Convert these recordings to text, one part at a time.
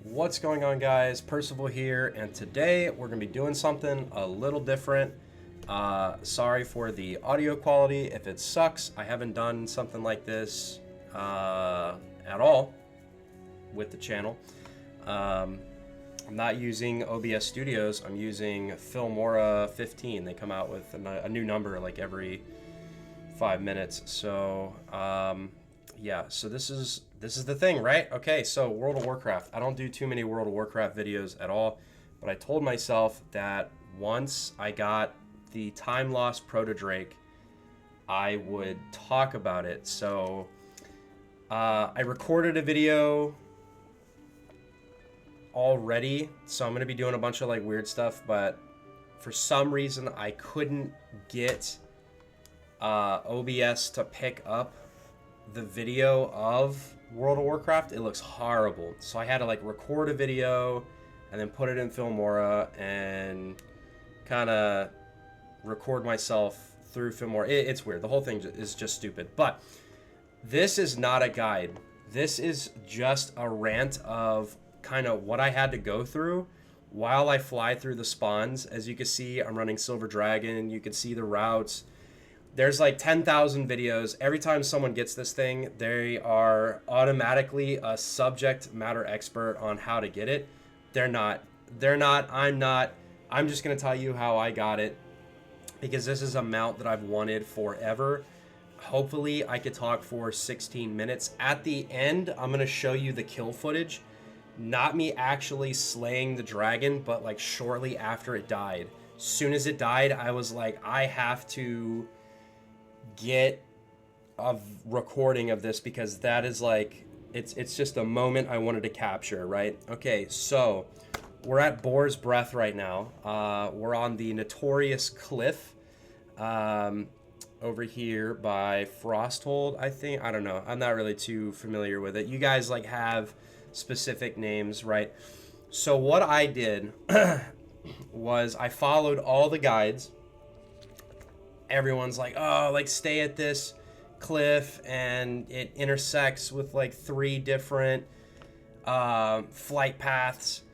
What's going on, guys? Percival here, and today we're going to be doing something a little different. Sorry for the audio quality if it sucks. I haven't done something like this at all with the channel. I'm not using OBS Studios. I'm using Filmora 15. They come out with a new number like every 5 minutes. So yeah, so this is the thing, right? Okay, so World of Warcraft. I don't do too many World of Warcraft videos at all, but I told myself that once I got the Time-Lost Proto Drake, I would talk about it. So I recorded a video already, so I'm gonna be doing a bunch of like weird stuff, but for some reason I couldn't get OBS to pick up the video of World of Warcraft. It looks horrible, so I had to like record a video and then put it in Filmora and kind of record myself through Filmora. It's weird. The whole thing is just stupid. But this is not a guide. This is just a rant of kind of what I had to go through while I fly through the spawns. As you can see, I'm running Silver Dragon. You can see the routes. There's like 10,000 videos. Every time someone gets this thing, they are automatically a subject matter expert on how to get it. They're not. I'm not. I'm just going to tell you how I got it, because this is a mount that I've wanted forever. Hopefully I could talk for 16 minutes. At the end, I'm going to show you the kill footage. Not me actually slaying the dragon, but like shortly after it died. As soon as it died, I was like, I have to get a recording of this, because that is like, it's just a moment I wanted to capture, right? Okay, so we're at Boar's Breath right now. We're on the notorious cliff over here by Frosthold, I think. I don't know. I'm not really too familiar with it. You guys like have specific names, right? So what I did was I followed all the guides. Everyone's like, oh, like stay at this cliff and it intersects with like 3 different flight paths.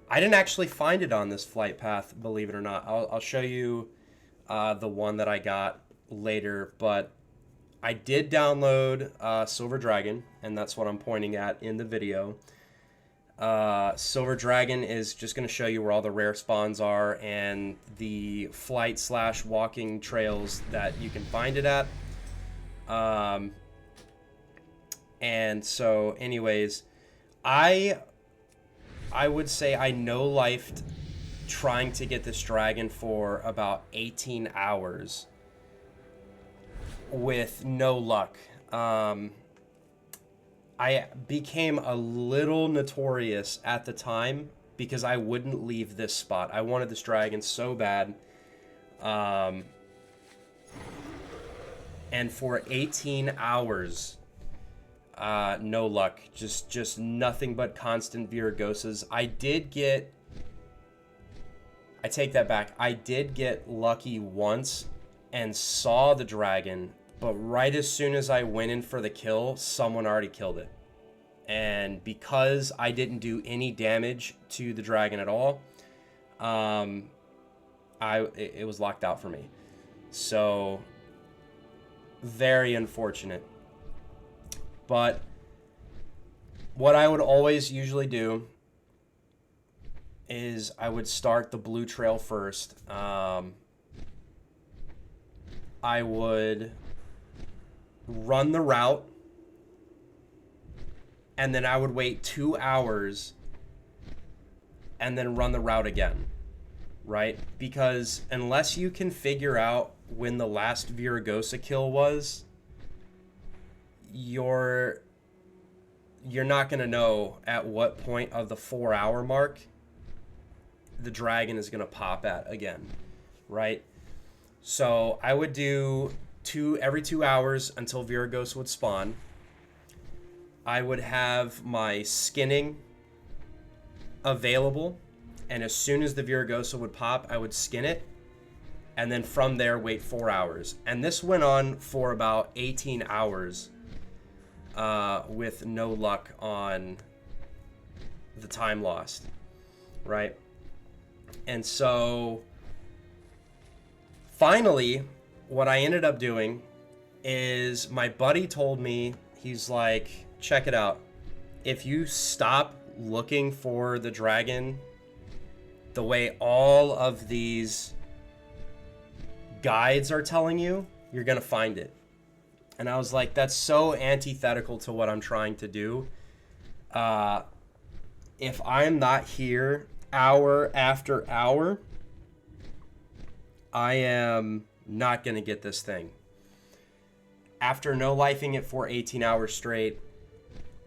I didn't actually find it on this flight path, believe it or not. I'll show you the one that I got later, but I did download Silver Dragon, and that's what I'm pointing at in the video. Silver Dragon is just going to show you where all the rare spawns are and the flight / walking trails that you can find it at. And so anyways, I would say I no-lifed trying to get this dragon for about 18 hours with no luck. I became a little notorious at the time because I wouldn't leave this spot. I wanted this dragon so bad. And for 18 hours, no luck. Just nothing but constant Viragosas. I take that back. I did get lucky once and saw the dragon, but right as soon as I went in for the kill, someone already killed it. And because I didn't do any damage to the dragon at all, it was locked out for me. So, very unfortunate. But what I would always usually do is I would start the blue trail first. I would run the route, and then I would wait 2 hours and then run the route again, right? Because unless you can figure out when the last Viragosa kill was, you're not going to know at what point of the 4-hour mark the dragon is going to pop at again, right? So I would do every 2 hours until Viragosa would spawn. I would have my skinning available, and as soon as the Viragosa would pop, I would skin it, and then from there wait 4 hours. And this went on for about 18 hours with no luck on the Time-Lost, right? And so finally, what I ended up doing is my buddy told me, he's like, check it out. If you stop looking for the dragon the way all of these guides are telling you, you're going to find it. And I was like, that's so antithetical to what I'm trying to do. If I'm not here hour after hour, I am not going to get this thing. After no-lifing it for 18 hours straight,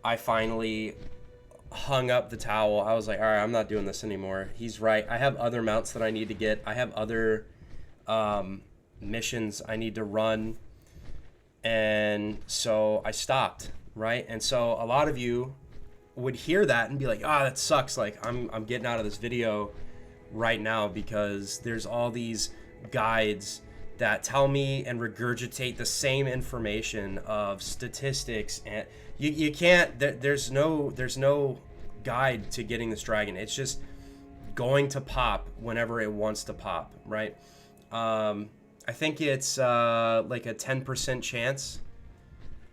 I finally hung up the towel. I was like, all right, I'm not doing this anymore. He's right. I have other mounts that I need to get. I have other missions I need to run. And so I stopped, right? And so a lot of you would hear that and be like, ah, that sucks. Like, I'm getting out of this video right now because there's all these guides that tell me and regurgitate the same information of statistics, and you can't, there's no guide to getting this dragon. It's just going to pop whenever it wants to pop, right? I think it's like a 10% chance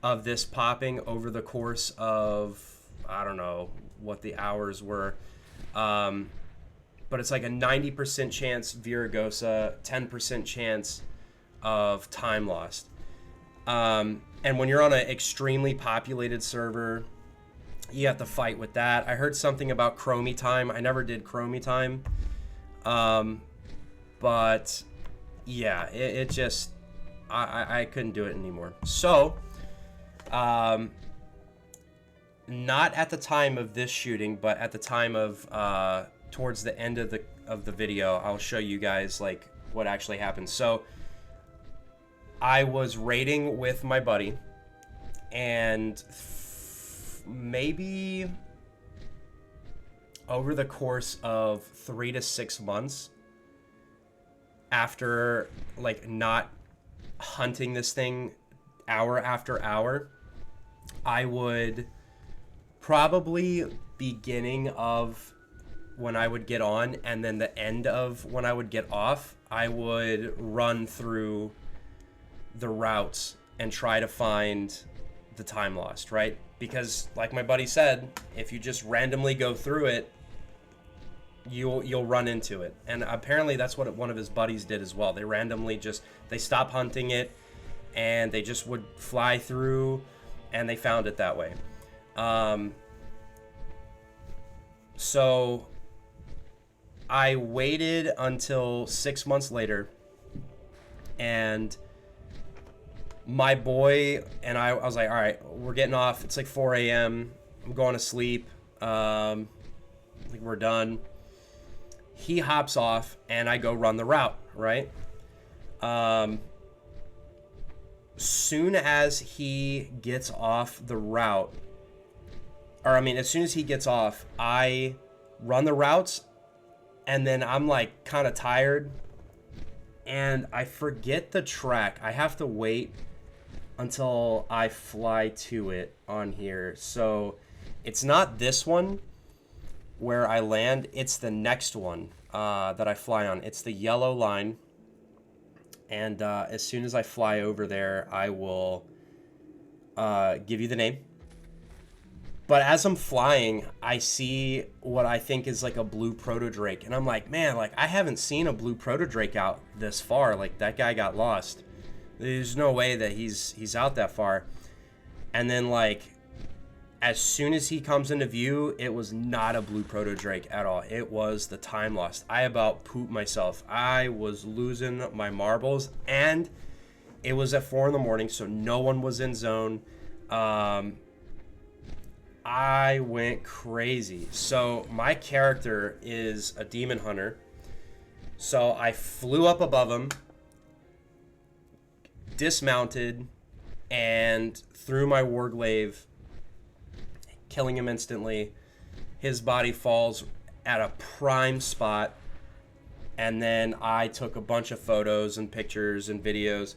of this popping over the course of, I don't know what the hours were, but it's like a 90% chance Viragosa, 10% chance of Time-Lost. And when you're on an extremely populated server, you have to fight with that. I heard something about Chromie time. I never did Chromie time. But yeah, it just, I couldn't do it anymore. So, not at the time of this shooting, but at the time of, towards the end of the video, I'll show you guys like what actually happened. So I was raiding with my buddy, and maybe over the course of 3 to 6 months after like not hunting this thing hour after hour, I would probably beginning of when I would get on and then the end of when I would get off, I would run through the routes and try to find the Time-Lost, right? Because like my buddy said, if you just randomly go through it, you'll run into it. And apparently that's what one of his buddies did as well. They randomly they stopped hunting it and they just would fly through and they found it that way. So I waited until 6 months later, and my boy and I was like, all right, we're getting off. It's like 4 a.m. I'm going to sleep. Like we're done. He hops off and I go run the route, right? Soon as he gets off the route, as soon as he gets off, I run the routes, and then I'm like kind of tired and I forget the track. I have to wait until I fly to it on here. So it's not this one where I land, it's the next one that I fly on. It's the yellow line, and as soon as I fly over there, I will give you the name. But as I'm flying, I see what I think is like a blue Proto Drake, and I'm like, man, like I haven't seen a blue Proto Drake out this far. Like that guy got lost. There's no way that he's out that far. And then like as soon as he comes into view, it was not a blue Proto Drake at all. It was the Time-Lost. I about pooped myself. I was losing my marbles, and it was at 4 in the morning, so no one was in zone. I went crazy. So my character is a demon hunter. So I flew up above him, dismounted, and threw my warglaive, killing him instantly. His body falls at a prime spot, and then I took a bunch of photos and pictures and videos.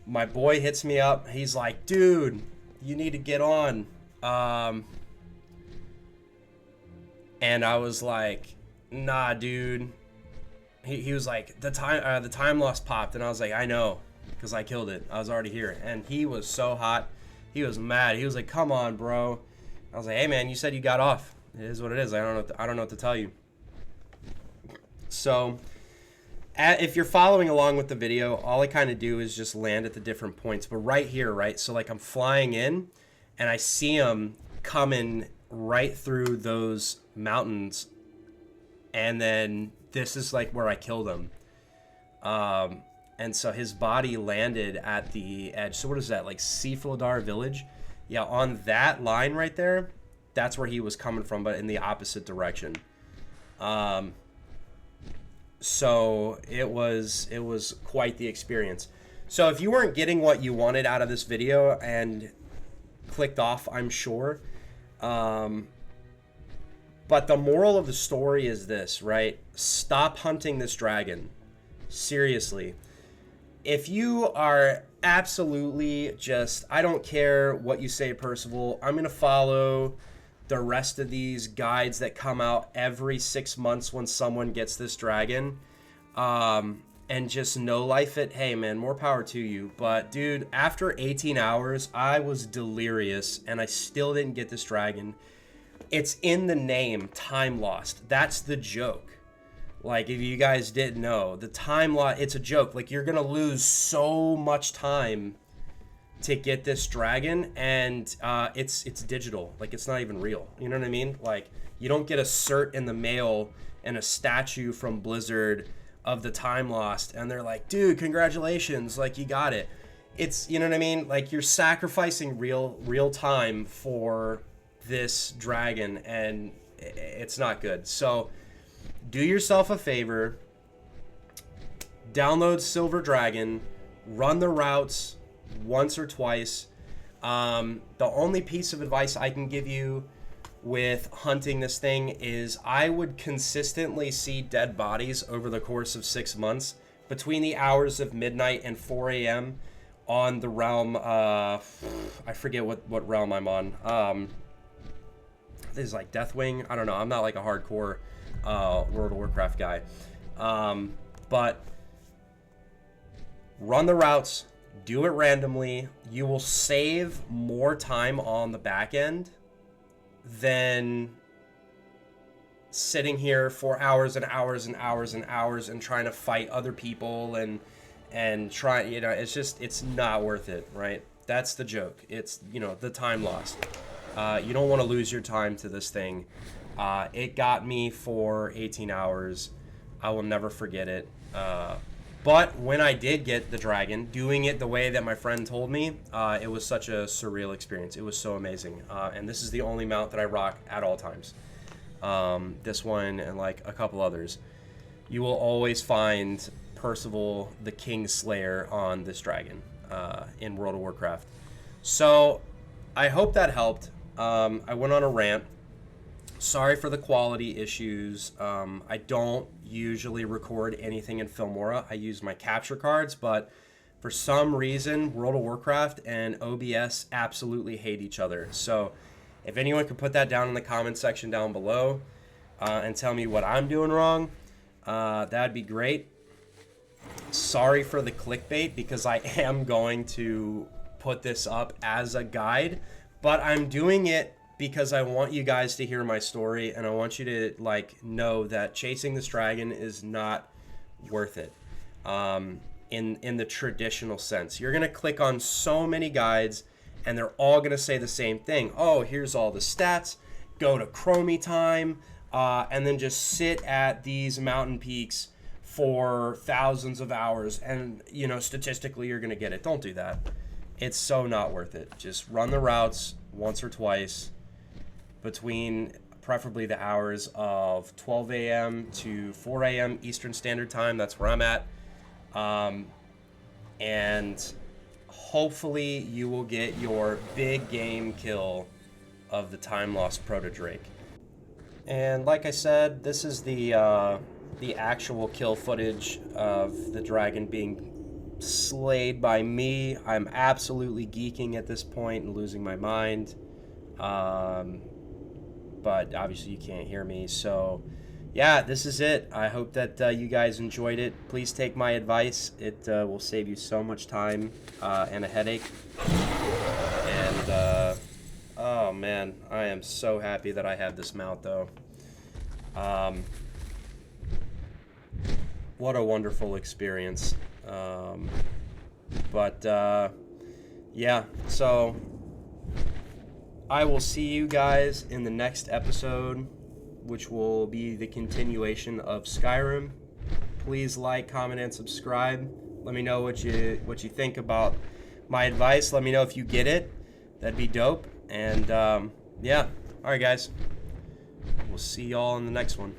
My boy hits me up. He's like, dude, you need to get on. And I was like, nah, dude. He was like, the time lost popped. And I was like, I know, because I killed it. I was already here. And he was so hot. He was mad. He was like, come on, bro. I was like, hey, man, you said you got off. It is what it is. I don't know what to tell you. So if you're following along with the video, all I kind of do is just land at the different points. But right here, right? So like I'm flying in and I see him coming right through those mountains. And then this is like where I killed him. And so his body landed at the edge. So what is that? Like Sifildar village? Yeah, on that line right there, that's where he was coming from, but in the opposite direction. So it was quite the experience. So if you weren't getting what you wanted out of this video and clicked off, I'm sure. But the moral of the story is this, right? Stop hunting this dragon. Seriously. If you are absolutely just, I don't care what you say, Percival, I'm going to follow the rest of these guides that come out every 6 months when someone gets this dragon, and just no life it, hey man, more power to you. But dude, after 18 hours, I was delirious and I still didn't get this dragon. It's in the name, time lost. That's the joke. Like, if you guys didn't know, the time lost, it's a joke. Like, you're gonna lose so much time to get this dragon, and it's digital. Like, it's not even real. You know what I mean? Like, you don't get a cert in the mail and a statue from Blizzard of the time lost, and they're like, dude, congratulations, like, you got it. It's, you know what I mean? Like, you're sacrificing real time for this dragon, and it's not good. So do yourself a favor, download Silver Dragon, run the routes once or twice. The only piece of advice I can give you with hunting this thing is I would consistently see dead bodies over the course of 6 months between the hours of midnight and 4 a.m. on the realm. I forget what realm I'm on. This is like Deathwing. I don't know. I'm not like a hardcore World of Warcraft guy. But run the routes, do it randomly. You will save more time on the back end than sitting here for hours and hours and hours and hours and trying to fight other people and try, you know, it's not worth it, right? That's the joke. It's, you know, the time lost. You don't want to lose your time to this thing. It got me for 18 hours. I will never forget it. But when I did get the dragon, doing it the way that my friend told me, it was such a surreal experience. It was so amazing. And this is the only mount that I rock at all times. This one and like a couple others. You will always find Percival the King Slayer on this dragon in World of Warcraft. So I hope that helped. I went on a rant. Sorry for the quality issues. I don't usually record anything in Filmora. I use my capture cards, but for some reason, World of Warcraft and OBS absolutely hate each other. So if anyone could put that down in the comment section down below and tell me what I'm doing wrong, that'd be great. Sorry for the clickbait, because I am going to put this up as a guide, but I'm doing it because I want you guys to hear my story, and I want you to like know that chasing this dragon is not worth it in the traditional sense. You're gonna click on so many guides and they're all gonna say the same thing. Oh, here's all the stats, go to Chromie time, and then just sit at these mountain peaks for thousands of hours, and you know, statistically you're gonna get it. Don't do that. It's so not worth it. Just run the routes once or twice between preferably the hours of 12 a.m. to 4 a.m. Eastern Standard Time. That's where I'm at. And hopefully you will get your big game kill of the Time-Lost Proto Drake. And like I said, this is the actual kill footage of the dragon being slayed by me. I'm absolutely geeking at this point and losing my mind. but obviously you can't hear me. So yeah, this is it. I hope that you guys enjoyed it. Please take my advice. It will save you so much time and a headache. And oh man, I am so happy that I have this mount though. What a wonderful experience. Yeah, so I will see you guys in the next episode, which will be the continuation of Skyrim. Please like, comment, and subscribe. Let me know what you think about my advice. Let me know if you get it. That'd be dope. And yeah, all right, guys. We'll see y'all in the next one.